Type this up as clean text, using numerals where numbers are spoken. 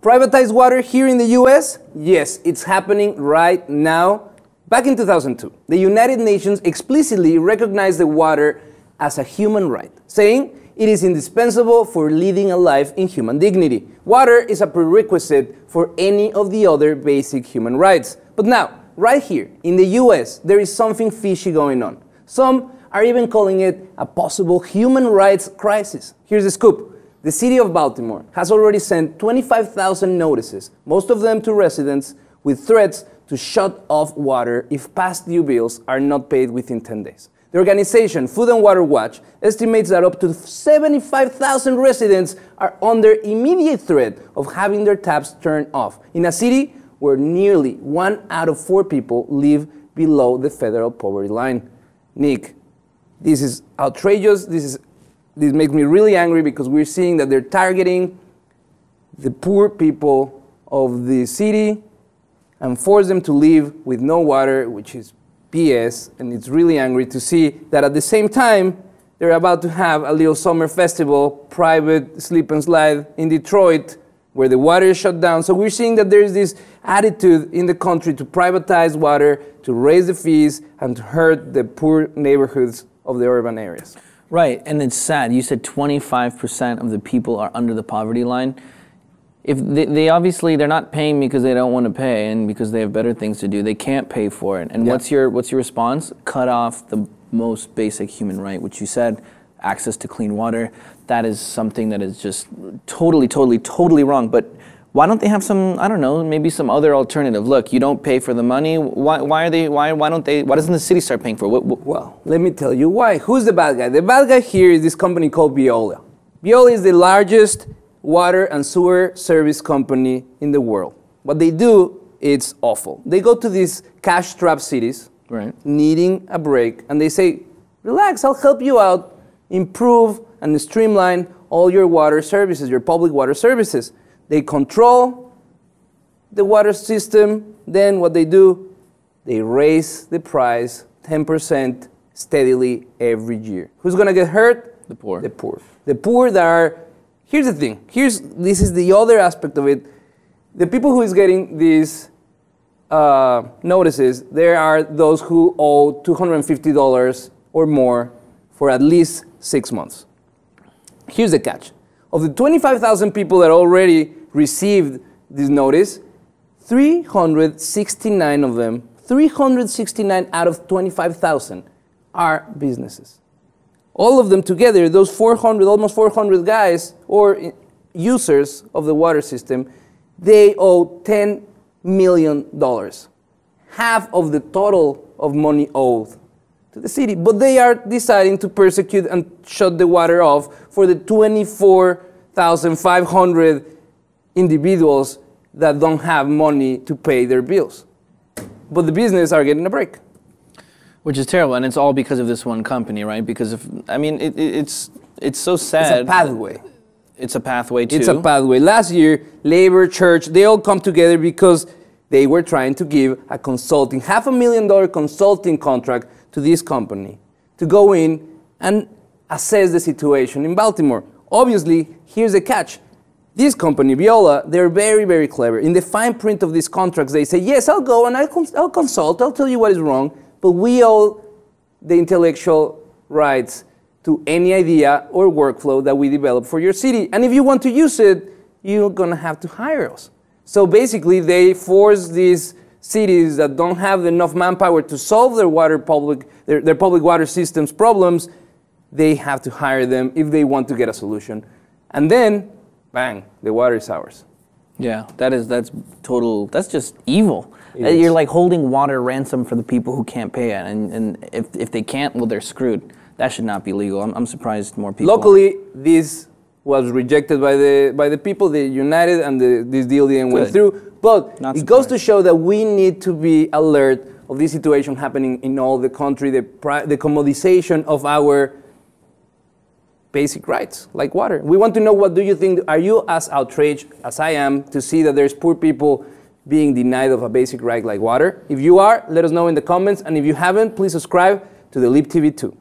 Privatized water here in the US? Yes, it's happening right now. Back in 2002, the United Nations explicitly recognized the water as a human right, saying it is indispensable for leading a life in human dignity. Water is a prerequisite for any of the other basic human rights. But now, right here in the US, there is something fishy going on. Some are even calling it a possible human rights crisis. Here's the scoop. The city of Baltimore has already sent 25,000 notices, most of them to residents, with threats to shut off water if past due bills are not paid within 10 days. The organization, Food and Water Watch, estimates that up to 75,000 residents are under immediate threat of having their taps turned off in a city where nearly 1 out of 4 people live below the federal poverty line. Nick, this is outrageous. This makes me really angry because we're seeing that they're targeting the poor people of the city and force them to live with no water, which is BS, and it's really angry to see that at the same time, they're about to have a little summer festival, private slip and slide in Detroit, where the water is shut down. So we're seeing that there's this attitude in the country to privatize water, to raise the fees, and to hurt the poor neighborhoods of the urban areas. Right, and it's sad. You said 25% of the people are under the poverty line. If they obviously, they're not paying because they don't want to pay and because they have better things to do. They can't pay for it. And yeah. What's your response? Cut off the most basic human right, which you said, access to clean water. That is something that is just totally wrong. But why don't they have some, I don't know, maybe some other alternative? Look, you don't pay for the money. Why doesn't the city start paying for it? Well, let me tell you why. Who's the bad guy? The bad guy here is this company called Viola. Viola is the largest water and sewer service company in the world. What they do, it's awful. They go to these cash-strapped cities, right, needing a break, and they say, relax, I'll help you out, improve and streamline all your water services, your public water services. They control the water system. Then what they do, they raise the price 10% steadily every year. Who's going to get hurt? The poor. The poor. The poor that are, here's the thing. This is the other aspect of it. The people who is getting these notices, there are those who owe $250 or more for at least 6 months. Here's the catch. Of the 25,000 people that already received this notice, 369 of them, 369 out of 25,000 are businesses. All of them together, those 400, almost 400 guys or users of the water system, they owe $10 million. Half of the total of money owed to the city. But they are deciding to persecute and shut the water off for the 24,500 individuals that don't have money to pay their bills. But the business are getting a break. Which is terrible, and it's all because of this one company, right? Because it's so sad. It's a pathway. It's a pathway too. It's a pathway. Last year, labor, church, they all come together because they were trying to give a consulting, $500,000 consulting contract to this company to go in and assess the situation in Baltimore. Obviously, here's the catch. This company, Viola, they're very clever. In the fine print of these contracts, they say, yes, I'll go and I'll consult, I'll tell you what is wrong, but we owe the intellectual rights to any idea or workflow that we develop for your city. And if you want to use it, you're going to have to hire us. So basically, they force these cities that don't have enough manpower to solve their their public water systems problems, they have to hire them if they want to get a solution. And then, bang, the water is ours. Yeah, that's just evil. You're like holding water ransom for the people who can't pay it, and if they can't, well, they're screwed. That should not be legal. I'm surprised more people. Luckily, this was rejected by the people. They united, and this deal didn't went through. But it goes to show that we need to be alert of this situation happening in all the country. The commodization of our basic rights, like water. We want to know, what do you think? Are you as outraged as I am to see that there's poor people being denied of a basic right like water? If you are, let us know in the comments. And if you haven't, please subscribe to the Lip TV 2.